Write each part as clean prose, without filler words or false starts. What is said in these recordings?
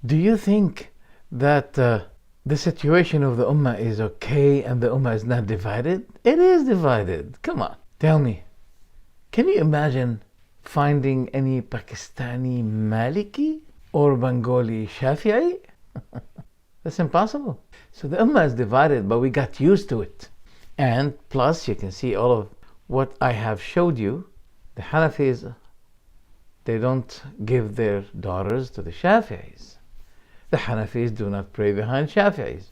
Do you think that the situation of the Ummah is okay and the Ummah is not divided? It is divided. Come on, tell me. Can you imagine finding any Pakistani Maliki or Bengali Shafi'i? That's impossible. So the Ummah is divided, but we got used to it. And plus, you can see all of what I have showed you. The Hanafis, they don't give their daughters to the Shafi'is. The Hanafis do not pray behind Shafi'is.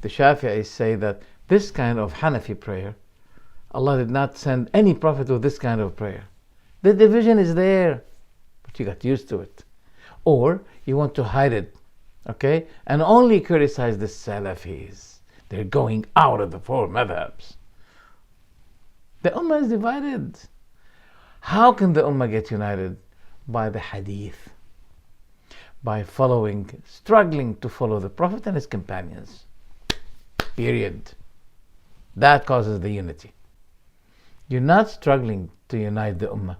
The Shafi'is say that this kind of Hanafi prayer, Allah did not send any prophet with this kind of prayer. The division is there, but you got used to it. Or you want to hide it, okay? And only criticize the Salafis. They're going out of the four madhabs. The Ummah is divided. How can the Ummah get united? By the Hadith. By struggling to follow the Prophet and his companions. Period. That causes the unity. You're not struggling to unite the Ummah.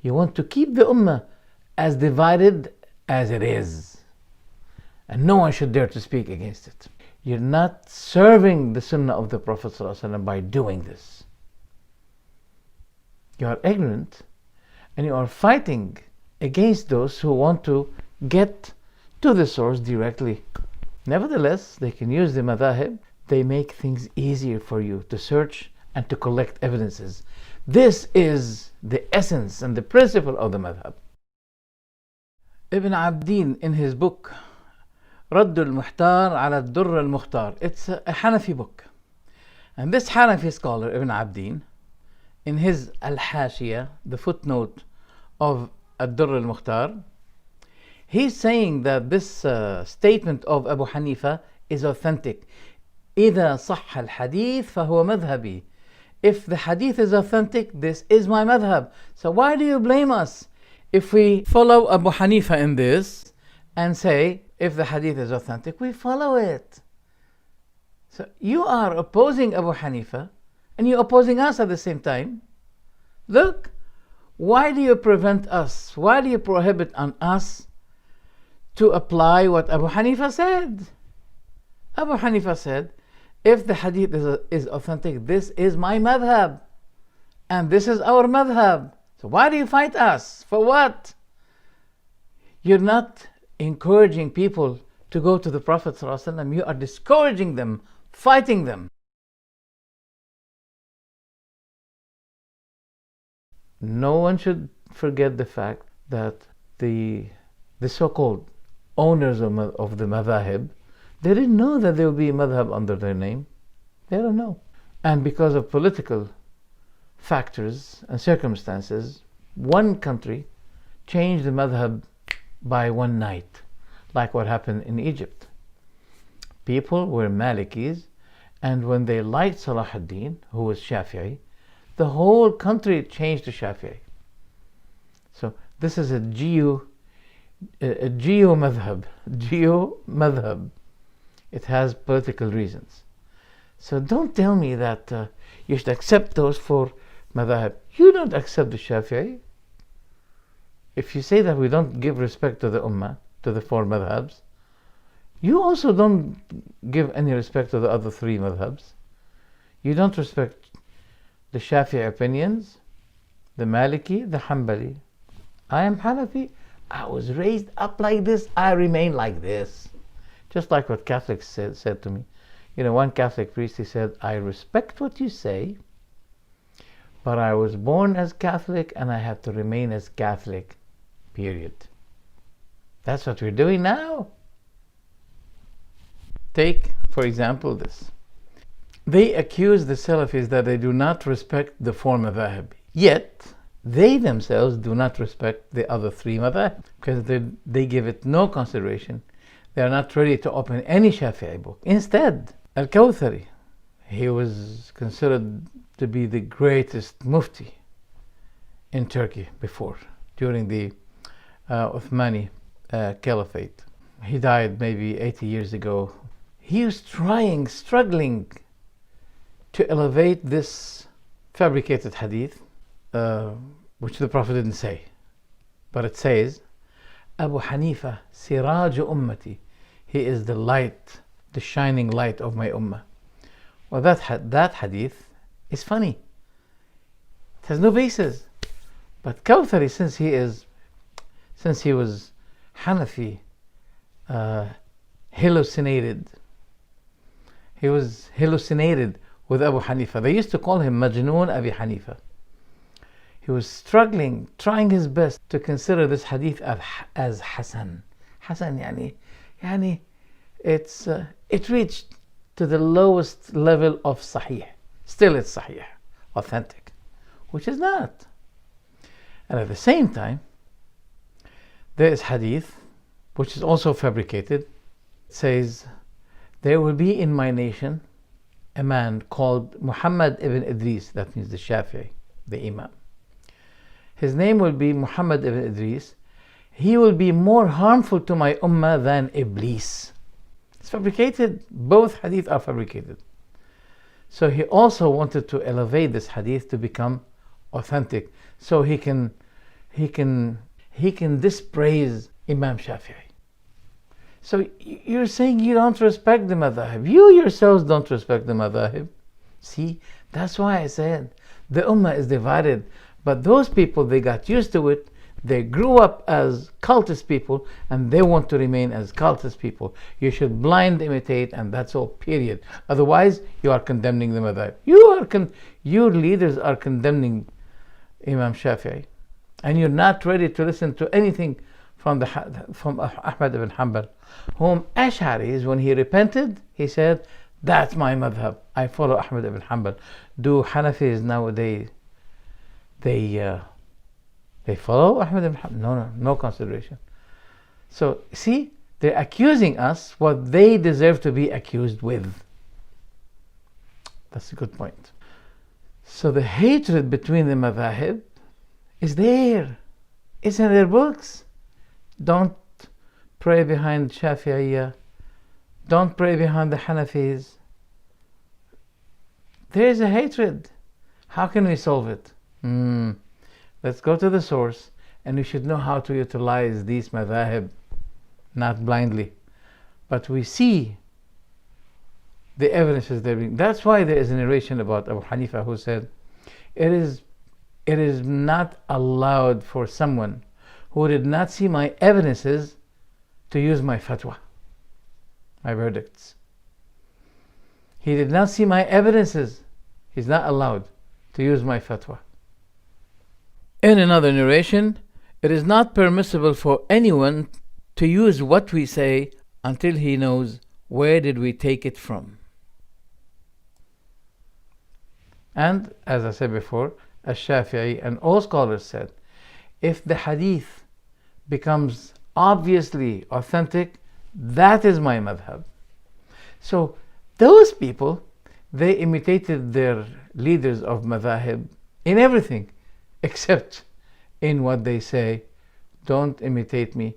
You want to keep the Ummah as divided as it is. And no one should dare to speak against it. You're not serving the Sunnah of the Prophet ﷺ by doing this. You are ignorant and you are fighting against those who want to get to the source directly. Nevertheless, they can use the Madh hab. They make things easier for you to search and to collect evidences. This is the essence and the principle of the Madh hab. Ibn Abdin, in his book رد المحتار على الدر المختار, it's a Hanafi book. And this Hanafi scholar, Ibn Abdin, in his Al-Hashiyah, the footnote of الدر المختار, he's saying that this statement of Abu Hanifa is authentic. إذا صح الحديث فهو مذهبي. If the hadith is authentic, this is my madhab. So why do you blame us if we follow Abu Hanifa in this and say, if the hadith is authentic, we follow it? So you are opposing Abu Hanifa and you're opposing us at the same time. Look, why do you prevent us? Why do you prohibit on us to apply what Abu Hanifa said? Abu Hanifa said, if the hadith is authentic, this is my madhab. And this is our madhab. So why do you fight us? For what? You're not encouraging people to go to the Prophet ﷺ. You are discouraging them, fighting them. No one should forget the fact that the so-called owners of the madhahib, they didn't know that there would be a madhab under their name. They don't know. And because of political factors and circumstances, one country changed the madhab by one night, like what happened in Egypt. People were Malikis, and when they liked Salah ad-Din, who was Shafi'i, the whole country changed to Shafi'i. So this is a geo madhab. It has political reasons. So don't tell me that you should accept those four madhab. You don't accept the Shafi'i. If you say that we don't give respect to the Ummah, to the four madhabs, you also don't give any respect to the other three madhabs. You don't respect the Shafi'i opinions, the Maliki, the Hanbali. I am Hanafi. I was raised up like this. I remain like this. Just like what Catholics said to me. You know, one Catholic priest, he said, I respect what you say, but I was born as Catholic and I have to remain as Catholic. Period. That's what we're doing now. Take, for example, this. They accuse the Salafis that they do not respect the four madhahib. Yet, they themselves do not respect the other three madhahib because they give it no consideration. They are not ready to open any Shafi'i book. Instead, Al-Kawthari, he was considered to be the greatest mufti in Turkey before, during the Uthmani Caliphate. He died maybe 80 years ago. He was struggling to elevate this fabricated hadith, which the Prophet didn't say. But it says, Abu Hanifa, Siraj Ummati. He is the light, the shining light of my ummah. Well, that hadith is funny. It has no basis. But Kawthari, since he was Hanafi, hallucinated. He was hallucinated with Abu Hanifa. They used to call him Majnoon Abi Hanifa. He was struggling, trying his best to consider this hadith as Hasan. Hasan, yani, it reached to the lowest level of Sahih. Still it's Sahih, authentic, which is not. And at the same time, there is hadith, which is also fabricated. It says, there will be in my nation a man called Muhammad ibn Idris, that means the Shafi'i, the Imam. His name will be Muhammad ibn Idris. He will be more harmful to my ummah than Iblis. It's fabricated. Both hadith are fabricated. So he also wanted to elevate this hadith to become authentic, so he can dispraise Imam Shafi'i. So you're saying you don't respect the madhahib. You yourselves don't respect the madhahib. See, that's why I said the ummah is divided. But those people, they got used to it. They grew up as cultist people, and they want to remain as cultist people. You should blind imitate, and that's all, period. Otherwise, you are condemning the madhahib. Your leaders are condemning Imam Shafi'i, and you're not ready to listen to anything from Ahmad ibn Hanbal, whom Ash'aris, when he repented, he said, that's my madhab. I follow Ahmad ibn Hanbal. Do Hanafis nowadays they follow Ahmad ibn Hanbal? No consideration. So see, they're accusing us what they deserve to be accused with. That's a good point. So the hatred between the madhahib is there. It's in their books. Don't pray behind Shafi'iyya. Don't pray behind the Hanafis. There is a hatred. How can we solve it? Let's go to the source, and we should know how to utilize these madhahib, not blindly. But we see the evidences there being. That's why there is a narration about Abu Hanifa who said, it is not allowed for someone who did not see my evidences to use my fatwa, my verdicts. He did not see my evidences. He's not allowed to use my fatwa. In another narration, it is not permissible for anyone to use what we say until he knows where did we take it from. And as I said before, Ash-Shafi'i and all scholars said, if the hadith becomes obviously authentic, that is my madhab. So those people, they imitated their leaders of madhahib in everything, except in what they say. Don't imitate me,